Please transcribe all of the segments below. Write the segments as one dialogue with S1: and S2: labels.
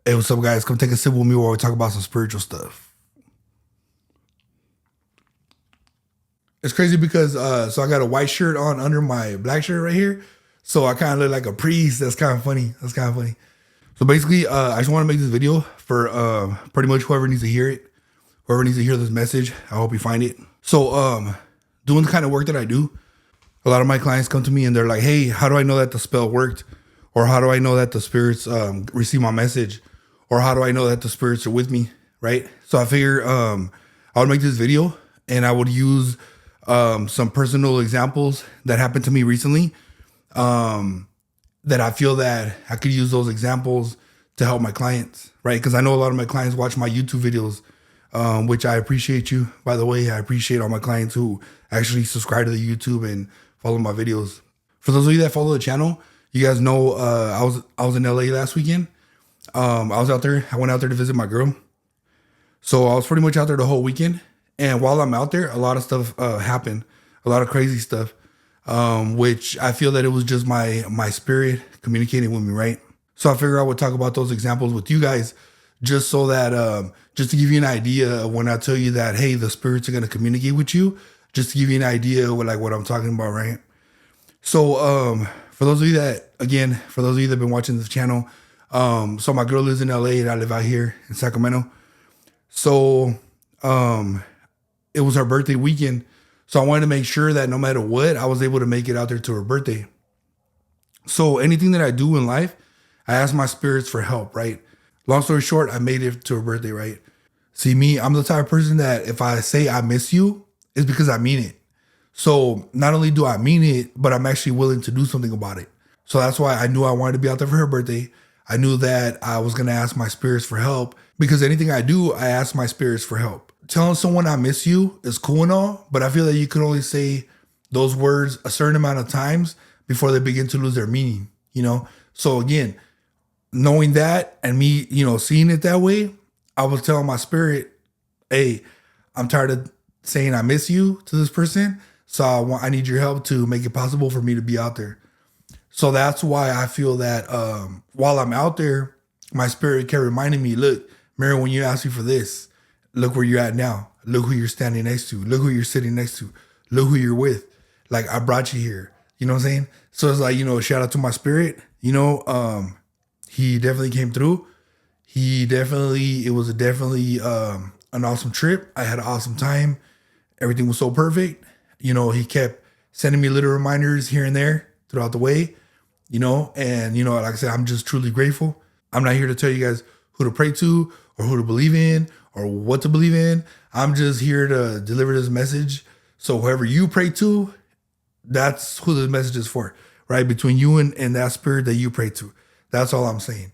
S1: Hey, what's up, guys? Come take a sip with me while we talk about some spiritual stuff. It's crazy because so I got a white shirt on under my black shirt right here, so I kind of look like a priest. That's kind of funny. So basically, I just want to make this video for pretty much whoever needs to hear it, whoever needs to hear this message. I hope you find it. So doing the kind of work that I do, a lot of my clients come to me and they're like, "Hey, how do I know that the spell worked? Or how do I know that the spirits receive my message? Or how do I know that the spirits are with me?" Right? So I figure I would make this video and I would use some personal examples that happened to me recently, that I feel that I could use those examples to help my clients, right? Because I know a lot of my clients watch my YouTube videos, which I appreciate you. By the way, I appreciate all my clients who actually subscribe to the YouTube and follow my videos. For those of you that follow the channel, you guys know I was in LA last weekend. I was out there. I went out there to visit my girl. So I was pretty much out there the whole weekend. And while I'm out there, a lot of stuff happened, a lot of crazy stuff, which I feel that it was just my spirit communicating with me, right? So I figured I would talk about those examples with you guys, just so that, just to give you an idea of when I tell you that, hey, the spirits are going to communicate with you, just to give you an idea of what I'm talking about, right? So for those of you that have been watching this channel, so my girl lives in LA and I live out here in Sacramento. So it was her birthday weekend. So I wanted to make sure that no matter what, I was able to make it out there to her birthday. So anything that I do in life, I ask my spirits for help, right? Long story short, I made it to her birthday, right? See, me, I'm the type of person that if I say I miss you, it's because I mean it. So not only do I mean it, but I'm actually willing to do something about it. So that's why I knew I wanted to be out there for her birthday. I knew that I was going to ask my spirits for help, because anything I do, I ask my spirits for help. Telling someone I miss you is cool and all, but I feel that you can only say those words a certain amount of times before they begin to lose their meaning, you know? So again, knowing that and me, seeing it that way, I was telling my spirit, hey, I'm tired of saying I miss you to this person. So I need your help to make it possible for me to be out there. So that's why I feel that while I'm out there, my spirit kept reminding me, look, Mary, when you asked me for this, look where you're at now. Look who you're standing next to. Look who you're sitting next to. Look who you're with. Like, I brought you here. You know what I'm saying? So it's like, shout out to my spirit. He definitely came through. It was definitely an awesome trip. I had an awesome time. Everything was so perfect. He kept sending me little reminders here and there throughout the way, and, like I said, I'm just truly grateful. I'm not here to tell you guys who to pray to or who to believe in or what to believe in. I'm just here to deliver this message. So whoever you pray to, that's who the message is for, right? Between you and that spirit that you pray to. That's all I'm saying.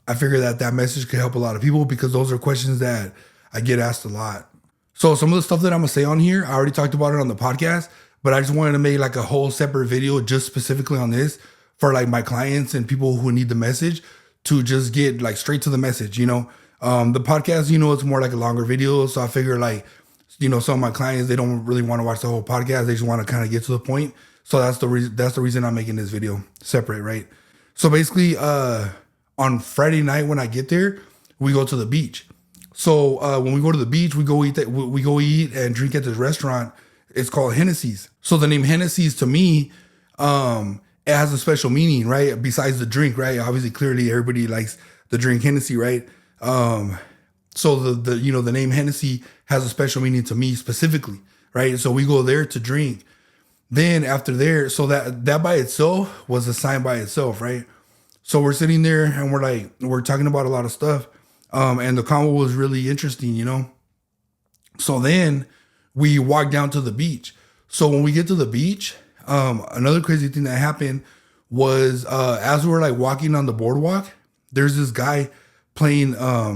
S1: I figure that message could help a lot of people because those are questions that I get asked a lot. So some of the stuff that I'm going to say on here, I already talked about it on the podcast, but I just wanted to make like a whole separate video just specifically on this for like my clients and people who need the message to just get like straight to the message, The podcast, it's more like a longer video. So I figure like, some of my clients, they don't really want to watch the whole podcast. They just want to kind of get to the point. So that's the reason I'm making this video separate, right? So basically, on Friday night when I get there, we go to the beach. So when we go to the beach, we go eat and drink at this restaurant. It's called Hennessy's. So the name Hennessy's to me, it has a special meaning, right? Besides the drink, right? Obviously, clearly everybody likes the drink Hennessy, right? So the name Hennessy has a special meaning to me specifically, right? So we go there to drink. Then after there, so that by itself was a sign by itself, right? So we're sitting there and we're talking about a lot of stuff. And the convo was really interesting, So then we walk down to the beach. So when we get to the beach, another crazy thing that happened was as we were like walking on the boardwalk, there's this guy playing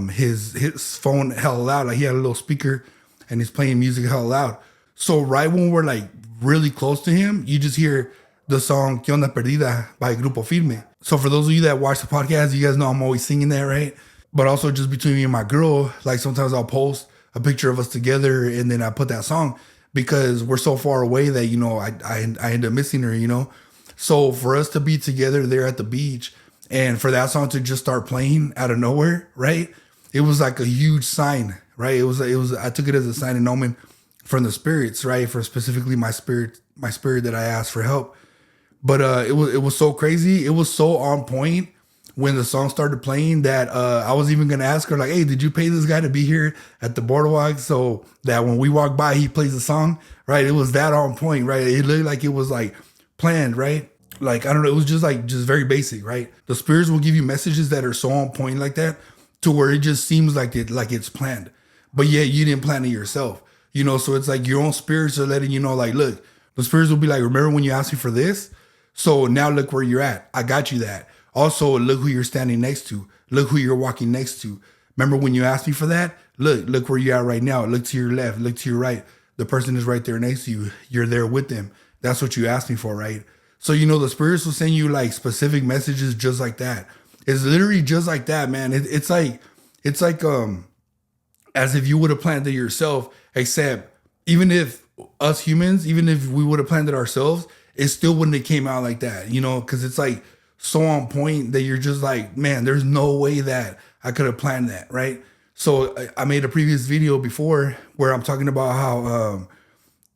S1: his phone hella loud. Like he had a little speaker and he's playing music hella loud. So right when we're like really close to him, you just hear the song "Que Onda Perdida" by Grupo Firme. So for those of you that watch the podcast, you guys know I'm always singing that, right? But also just between me and my girl, like sometimes I'll post a picture of us together and then I put that song because we're so far away that, I end up missing her, So for us to be together there at the beach And for that song to just start playing out of nowhere, right? It was like a huge sign, right? I took it as a sign and omen from the spirits, right? For specifically my spirit that I asked for help. But it was so crazy. It was so on point when the song started playing that I was even gonna ask her like, "Hey, did you pay this guy to be here at the boardwalk so that when we walk by, he plays the song?" Right? It was that on point, right? It looked like it was like planned, right? Like I don't know, it was just very basic, right? The spirits will give you messages that are so on point like that to where it just seems like it's planned, but yet you didn't plan it yourself, you know. So it's like your own spirits are letting you know, like, look, the spirits will be like, remember when you asked me for this? So now look where you're at. I got you that. Also, look who you're standing next to. Look who you're walking next to. Remember when you asked me for that? Look where you're at right now. Look to your left. Look to your right. The person is right there next to you. You're there with them. That's what you asked me for, right? So, you know, the spirits will send you like specific messages just like that. It's literally just like that, man. It's like as if you would have planned it yourself, except even if us humans, even if we would have planned it ourselves, it still wouldn't have came out like that, you know, because it's like so on point that you're just like, man, there's no way that I could have planned that, right? So I made a previous video before where I'm talking about how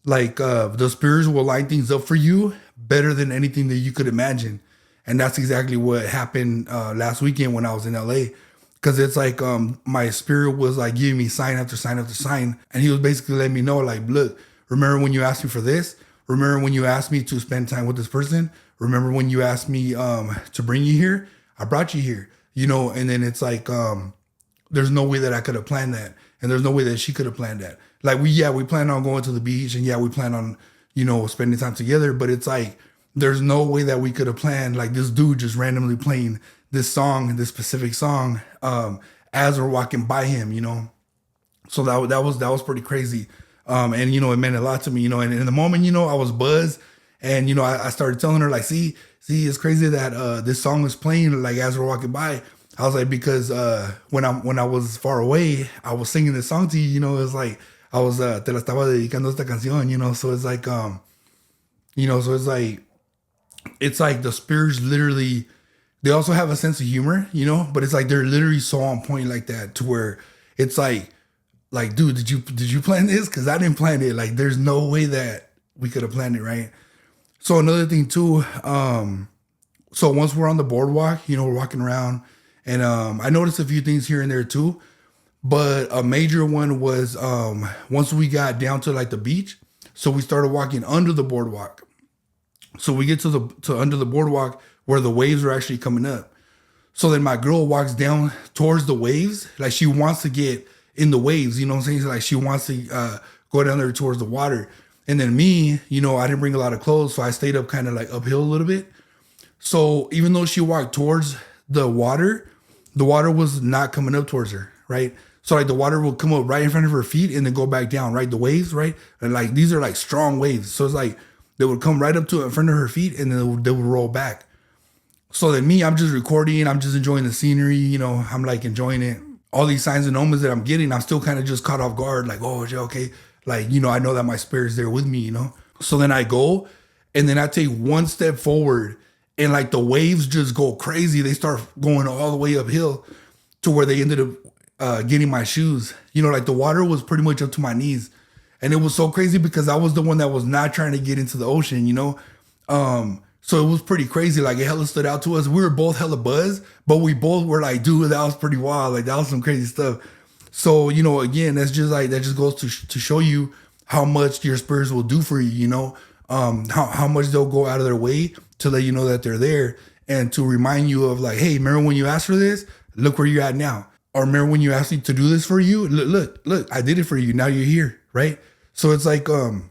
S1: the spirits will line things up for you better than anything that you could imagine. And that's exactly what happened last weekend when I was in LA. Because it's like my spirit was like giving me sign after sign after sign. And he was basically letting me know, like, look, remember when you asked me for this? Remember when you asked me to spend time with this person? Remember when you asked me to bring you here? I brought you here, you know. And then it's like, there's no way that I could have planned that. And there's no way that she could have planned that. Like we planned on going to the beach, and we planned on, you know, spending time together. But it's like, there's no way that we could have planned like this dude just randomly playing this song, this specific song, as we're walking by him, you know. So that was pretty crazy. And, you know, it meant a lot to me, you know, and in the moment, you know, I was buzzed, and, you know, I started telling her like, see, it's crazy that, this song was playing like as we're walking by. I was like, because, when I was far away, I was singing this song to you, you know. It was like, I was, te la estaba dedicando esta canción, you know. So it's like, you know, so it's like the spirits literally, they also have a sense of humor, you know, but it's like, they're literally so on point like that to where it's like, dude, did you plan this? Because I didn't plan it. Like, there's no way that we could have planned it, right? So another thing too, so once we're on the boardwalk, you know, we're walking around, and I noticed a few things here and there too, but a major one was once we got down to like the beach, so we started walking under the boardwalk. So we get to under the boardwalk where the waves are actually coming up. So then my girl walks down towards the waves, like she wants to get in the waves, you know what I'm saying? So like she wants to go down there towards the water. And then me, you know, I didn't bring a lot of clothes, so I stayed up kind of like uphill a little bit. So even though she walked towards the water was not coming up towards her, right? So like the water will come up right in front of her feet and then go back down, right? The waves, right? And like these are like strong waves. So it's like they would come right up to it in front of her feet, and then they would roll back. So then me, I'm just recording, I'm just enjoying the scenery, you know, I'm like enjoying it. All these signs and omens that I'm getting, I'm still kind of just caught off guard, like, oh, okay. Like, you know, I know that my spirit's there with me, you know? So then I go, and then I take one step forward, and like the waves just go crazy. They start going all the way uphill to where they ended up getting my shoes. You know, like the water was pretty much up to my knees. And it was so crazy because I was the one that was not trying to get into the ocean, you know? So it was pretty crazy. Like, it hella stood out to us. We were both hella buzzed, but we both were like, dude, that was pretty wild. Like, that was some crazy stuff. So, you know, again, that just goes to show you how much your spirits will do for you, you know, how much they'll go out of their way to let you know that they're there, and to remind you of like, hey, remember when you asked for this? Look where you're at now. Or remember when you asked me to do this for you? Look, I did it for you. Now you're here, right? So it's like, you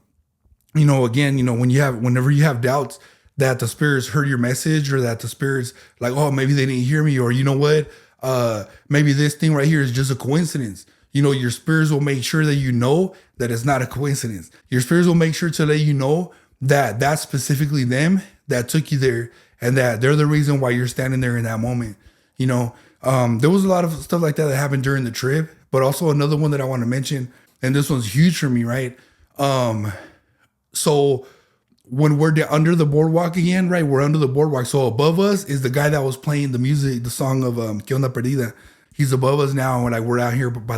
S1: know, again, you know, whenever you have doubts that the spirits heard your message, or that the spirits like, oh, maybe they didn't hear me, or you know what? Maybe this thing right here is just a coincidence. You know, your spirits will make sure that you know that it's not a coincidence. Your spirits will make sure to let you know that that's specifically them that took you there, and that they're the reason why you're standing there in that moment. You know, there was a lot of stuff like that happened during the trip, but also another one that I want to mention, and this one's huge for me, right? So when we're under the boardwalk again, right? We're under the boardwalk. So above us is the guy that was playing the music, the song of Que Onda Perdida. He's above us now, and like we're out here by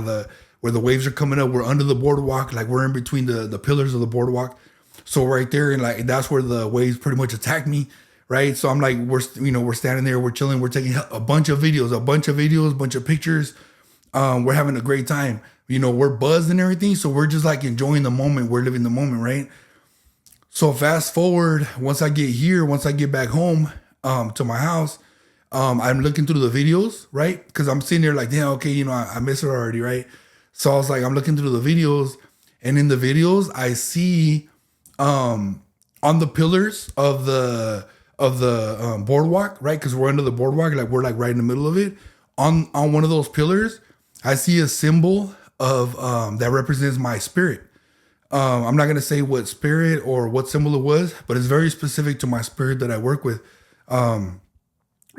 S1: where the waves are coming up. We're under the boardwalk, like we're in between the pillars of the boardwalk. So right there, and like that's where the waves pretty much attacked me, right? So I'm like, we're standing there, we're chilling, we're taking a bunch of videos, a bunch of pictures. We're having a great time. We're buzzed and everything. So we're just like enjoying the moment. We're living the moment, right? So fast forward, once I get back home to my house, I'm looking through the videos, right? Because I'm sitting there like, damn, okay, I miss her already, right? So I was like, I'm looking through the videos, and in the videos, I see on the pillars of the boardwalk, right? Because we're under the boardwalk, like we're like right in the middle of it. On one of those pillars, I see a symbol of that represents my spirit. I'm not gonna say what spirit or what symbol it was, but it's very specific to my spirit that I work with.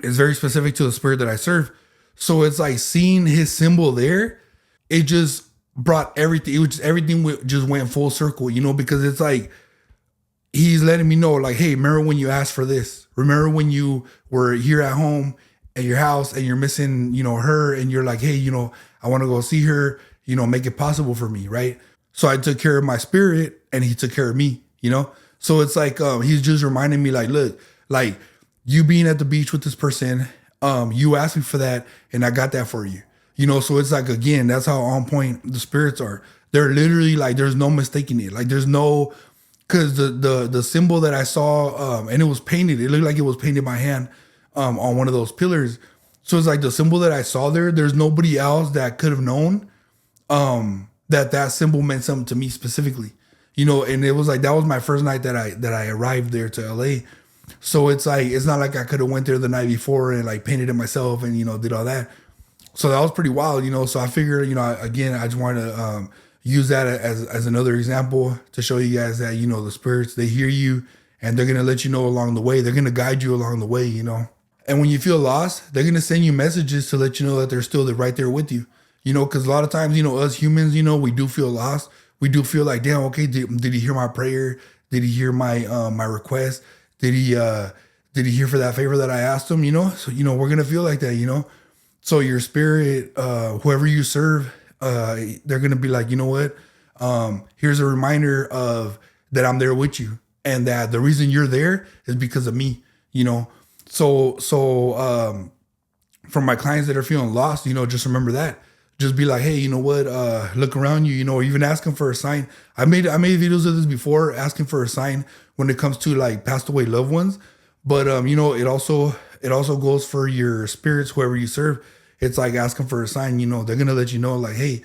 S1: It's very specific to the spirit that I serve. So it's like seeing his symbol there, it just brought everything. It was just everything just went full circle, because it's like he's letting me know, like, hey, remember when you asked for this? Remember when you were here at home at your house and you're missing, her, and you're like, hey, I want to go see her, make it possible for me, right? So I took care of my spirit and he took care of me, So it's like he's just reminding me, like, look, like you being at the beach with this person, you asked me for that and I got that for you. So it's like, again, that's how on point the spirits are. They're literally like, there's no mistaking it. Like there's no, because the symbol that I saw, and it was painted, it looked like it was painted by hand on one of those pillars. So it's like the symbol that I saw there's nobody else that could have known that symbol meant something to me specifically, and it was like, that was my first night that I arrived there to LA. So it's like, it's not like I could have went there the night before and like painted it myself and, did all that. So that was pretty wild, So I figured, again, I just wanted to use that as another example to show you guys that, the spirits, they hear you and they're going to let you know along the way. They're going to guide you along the way, And when you feel lost, they're going to send you messages to let you know that they're still right there with you. Because a lot of times, us humans, we do feel lost. We do feel like, damn, okay, did he hear my prayer? Did he hear my my request? Did he hear for that favor that I asked him? So we're gonna feel like that. So your spirit, whoever you serve, they're gonna be like, you know what? Here's a reminder of that I'm there with you, and that the reason you're there is because of me. So for my clients that are feeling lost, just remember that. Just be like, hey, you know what? Look around you, or even asking for a sign. I made videos of this before, asking for a sign when it comes to like passed away loved ones. But it also goes for your spirits, whoever you serve. It's like asking for a sign. They're gonna let you know, like, hey,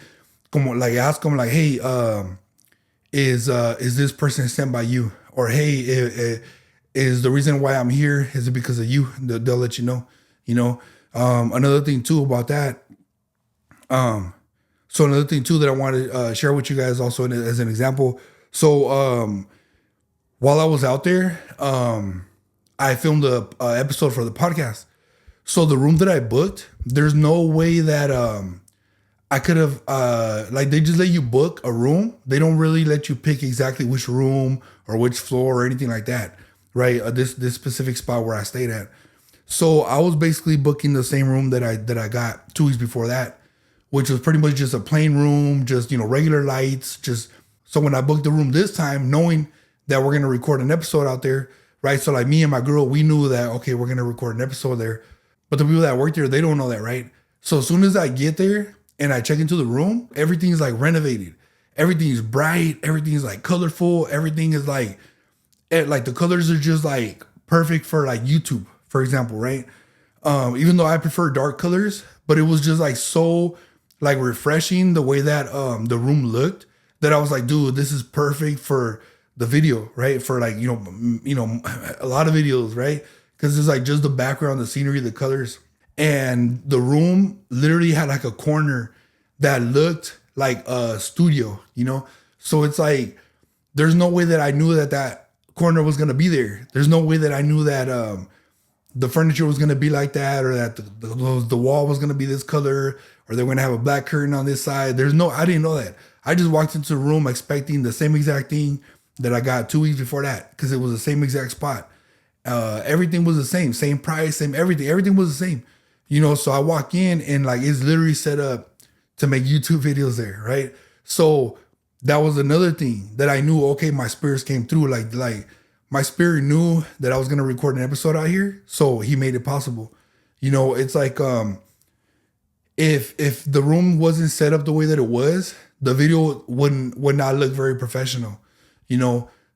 S1: ask them, like, hey, is this person sent by you? Or hey, is the reason why I'm here, is it because of you? They'll let you know. Another thing too about that. So another thing too that I want to share with you guys also as an example. So while I was out there, I filmed a episode for the podcast. So the room that I booked, there's no way that I could have like, they just let you book a room. They don't really let you pick exactly which room or which floor or anything like that, right? This specific spot where I stayed at. So I was basically booking the same room that I got 2 weeks before that, which was pretty much just a plain room, just, regular lights. So when I booked the room this time, knowing that we're going to record an episode out there, right? So like me and my girl, we knew that, okay, we're going to record an episode there. But the people that work there, they don't know that, right? So as soon as I get there and I check into the room, everything's like renovated. Everything's bright. Everything's like colorful. Everything is like the colors are just like perfect for like YouTube, for example, right? Even though I prefer dark colors, but it was just like so like refreshing the way that the room looked, that I was like, dude, this is perfect for the video, right? For like, a lot of videos, right? Because it's like just the background, the scenery, the colors. And the room literally had like a corner that looked like a studio, So it's like, there's no way that I knew that corner was going to be there. There's no way that I knew that the furniture was going to be like that, or that the wall was going to be this color, or they're going to have a black curtain on this side. I didn't know that. I just walked into the room expecting the same exact thing that I got 2 weeks before that, because it was the same exact spot. Everything was the same price, same everything. Everything was the same, So I walk in and like it's literally set up to make YouTube videos there, right? So that was another thing that I knew. Okay, my spirits came through. Like my spirit knew that I was gonna record an episode out here, so he made it possible. It's like if the room wasn't set up the way that it was, the video would not look very professional.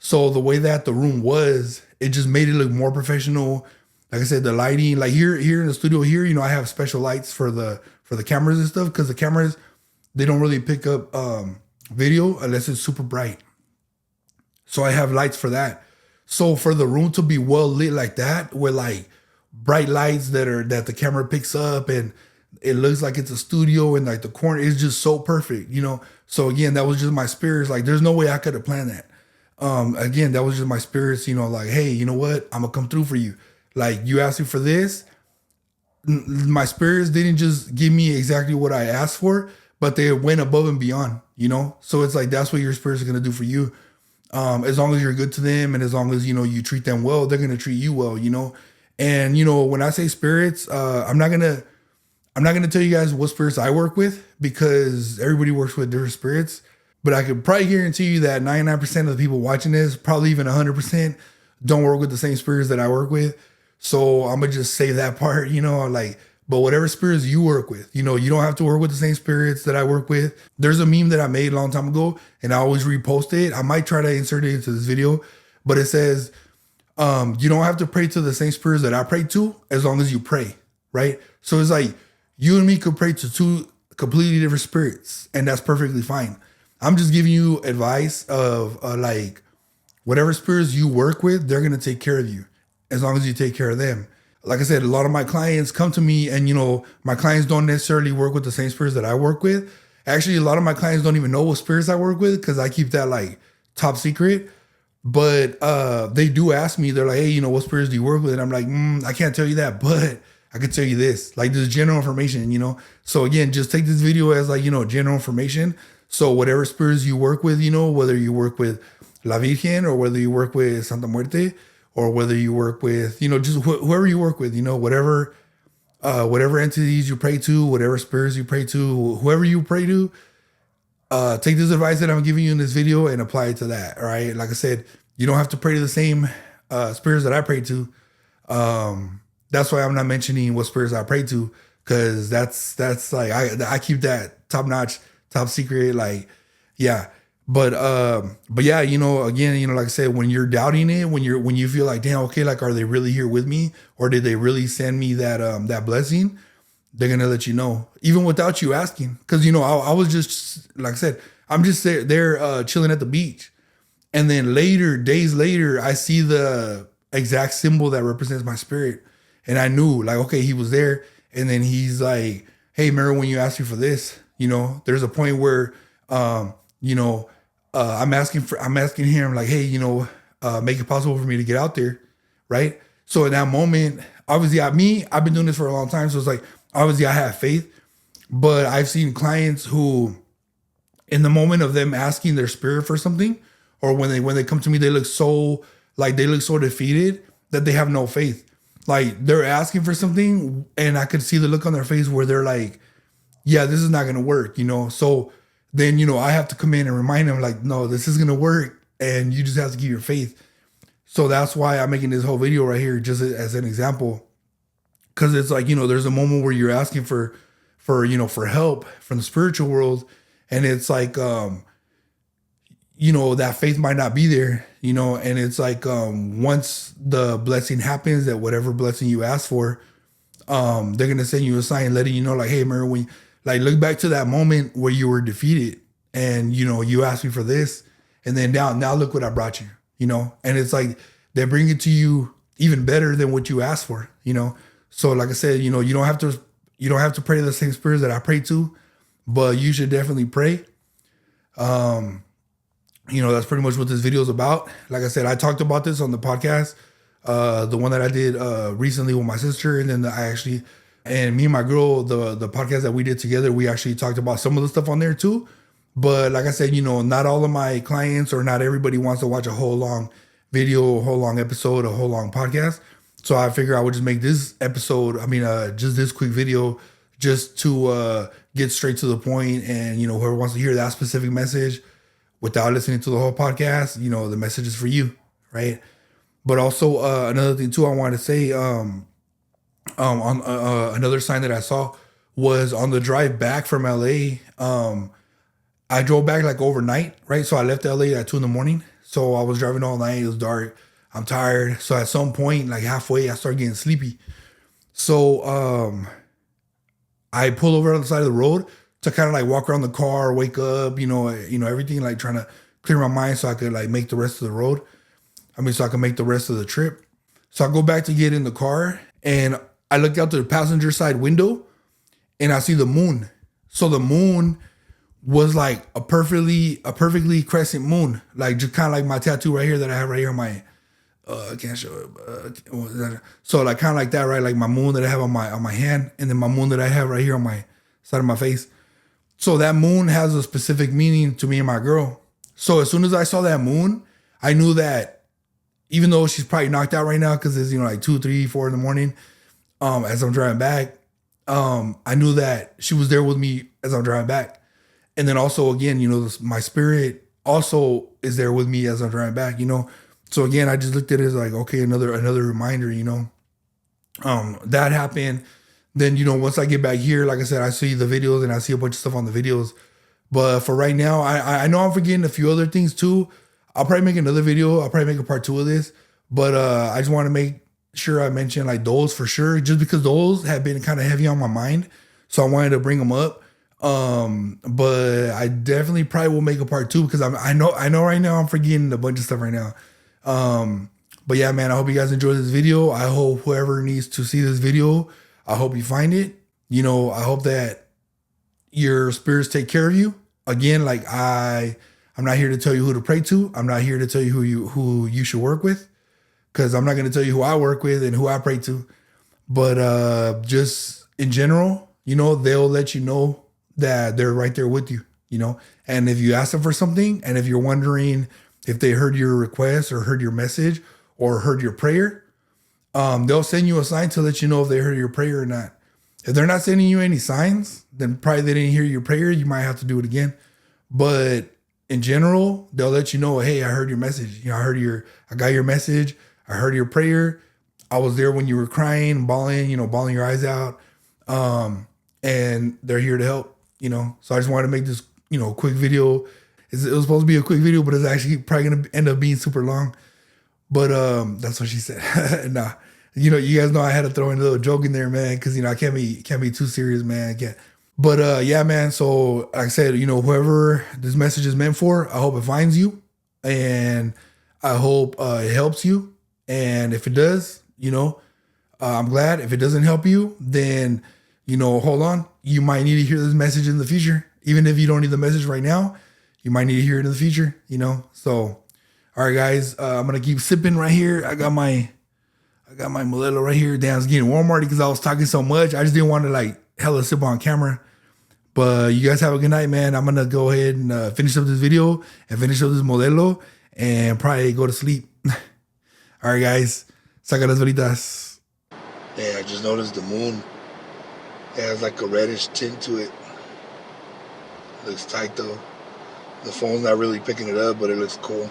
S1: So the way that the room was, it just made it look more professional. Like I said, the lighting, like here in the studio here, I have special lights for the cameras and stuff, because the cameras, they don't really pick up video unless it's super bright. So I have lights for that. So for the room to be well lit like that, with like bright lights that the camera picks up, and it looks like it's a studio, and like the corner is just so perfect, So again, that was just my spirits. Like there's no way I could have planned that. Again, that was just my spirits, like, hey, you know what? I'm gonna come through for you. Like you asked me for this. My spirits didn't just give me exactly what I asked for, but they went above and beyond, So it's like, that's what your spirits are going to do for you. As long as you're good to them, and as long as, you treat them well, they're going to treat you well, And, when I say spirits, I'm not going to tell you guys what spirits I work with, because everybody works with different spirits. But I could probably guarantee you that 99% of the people watching this, probably even 100%, don't work with the same spirits that I work with. So I'm going to just say that part, but whatever spirits you work with, you don't have to work with the same spirits that I work with. There's a meme that I made a long time ago, and I always repost it. I might try to insert it into this video, but it says, you don't have to pray to the same spirits that I pray to, as long as you pray, right? So it's like, you and me could pray to 2 completely different spirits, and that's perfectly fine. I'm just giving you advice of like, whatever spirits you work with, they're going to take care of you, as long as you take care of them. Like I said, a lot of my clients come to me, and, my clients don't necessarily work with the same spirits that I work with. Actually, a lot of my clients don't even know what spirits I work with, because I keep that like top secret. But they do ask me, they're like, hey, what spirits do you work with? And I'm like, I can't tell you that, but I can tell you this, like this general information, So again, just take this video as like, general information. So whatever spirits you work with, whether you work with La Virgen, or whether you work with Santa Muerte, or whether you work with, just whoever you work with, whatever entities you pray to, whatever spirits you pray to, whoever you pray to, take this advice that I'm giving you in this video and apply it to that. All right. Like I said, you don't have to pray to the same spirits that I pray to. That's why I'm not mentioning what spirits I pray to, because that's like, I keep that top notch, top secret. Like, yeah. But yeah, again, like I said, when you're doubting it, when you feel like, damn, okay, like, are they really here with me, or did they really send me that blessing? They're gonna let you know, even without you asking. Because I was just, like I said, I'm just there chilling at the beach, and then days later, I see the exact symbol that represents my spirit, and I knew, like, okay, he was there. And then he's like, hey, remember when you asked me for this? There's a point where I'm asking him, like, hey, make it possible for me to get out there, right? So in that moment, obviously, I've been doing this for a long time, so it's like, obviously I have faith, but I've seen clients who, in the moment of them asking their spirit for something, or when they come to me, they look so defeated that they have no faith. Like, they're asking for something, and I could see the look on their face where they're like, yeah, this is not gonna work, So then, I have to come in and remind them, like, no, this is going to work, and you just have to keep your faith. So that's why I'm making this whole video right here, just as an example, because it's like, there's a moment where you're asking for help from the spiritual world, and it's like, that faith might not be there, and it's like, once the blessing happens, that whatever blessing you ask for, they're going to send you a sign letting you know, like, hey, remember when, like, look back to that moment where you were defeated, and, you asked me for this, and then now look what I brought you, and it's like, they bring it to you even better than what you asked for, So like I said, you don't have to pray to the same spirits that I pray to, but you should definitely pray. That's pretty much what this video is about. Like I said, I talked about this on the podcast, the one that I did recently with my sister, and then and me and my girl, the podcast that we did together, we actually talked about some of the stuff on there too. But like I said, not all of my clients or not everybody wants to watch a whole long video, a whole long episode, a whole long podcast. So I figure I would just make this episode, just this quick video just to get straight to the point. And, whoever wants to hear that specific message without listening to the whole podcast, the message is for you, right? But also another thing too, I wanted to say on another sign that I saw was on the drive back from LA. I drove back like overnight, right? So I left LA at 2 a.m. So I was driving all night. It was dark. I'm tired. So at some point, like halfway, I started getting sleepy. So I pulled over on the side of the road to kind of like walk around the car, wake up, everything, like trying to clear my mind so I could like make the rest of the road. So I could make the rest of the trip. So I go back to get in the car and I look out the passenger side window and I see the moon. So the moon was like a perfectly crescent moon, like just kind of like my tattoo right here that I have right here on my I can't show it. So like kind of like that, right? Like my moon that I have on my hand, and then my moon that I have right here on my side of my face. So that moon has a specific meaning to me and my girl. So as soon as I saw that moon, I knew that even though she's probably knocked out right now because it's like 2, 3, 4 in the morning, as I'm driving back, I knew that she was there with me as I'm driving back. And then also, again, my spirit also is there with me as I'm driving back, So again, I just looked at it as like, okay, another reminder, that happened. Then, once I get back here, like I said, I see the videos and I see a bunch of stuff on the videos. But for right now, I know I'm forgetting a few other things too. I'll probably make another video. I'll probably make a part 2 of this. But I just want to make sure I mention like those for sure, just because those have been kind of heavy on my mind. So I wanted to bring them up. But I definitely probably will make a part 2 because I know right now I'm forgetting a bunch of stuff right now. But yeah, man, I hope you guys enjoyed this video. I hope whoever needs to see this video, I hope you find it. I hope that your spirits take care of you. Again, like I'm not here to tell you who to pray to. I'm not here to tell you who you should work with, because I'm not going to tell you who I work with and who I pray to. But just in general, they'll let you know that they're right there with you, and if you ask them for something, and if you're wondering if they heard your request or heard your message or heard your prayer, they'll send you a sign to let you know if they heard your prayer or not. If they're not sending you any signs, then probably they didn't hear your prayer. You might have to do it again. But in general, they'll let you know, hey, I heard your message. I got your message. I heard your prayer. I was there when you were crying, bawling your eyes out. And they're here to help. So I just wanted to make this, quick video. It was supposed to be a quick video, but it's actually probably going to end up being super long. But that's what she said. Nah, you guys know I had to throw in a little joke in there, man, because, I can't be too serious, man. I can't. But yeah, man. So like I said, whoever this message is meant for, I hope it finds you, and I hope it helps you. And if it does, I'm glad. If it doesn't help you, then hold on. You might need to hear this message in the future. Even if you don't need the message right now, you might need to hear it in the future, So, all right, guys, I'm going to keep sipping right here. I got my Modelo right here. Damn, it's getting warm already because I was talking so much. I just didn't want to like hella sip on camera. But you guys have a good night, man. I'm going to go ahead and finish up this video and finish up this Modelo and probably go to sleep. All right, guys. Saca las veritas. Yeah, I just noticed the moon. It has like a reddish tint to it. Looks tight though. The phone's not really picking it up, but it looks cool.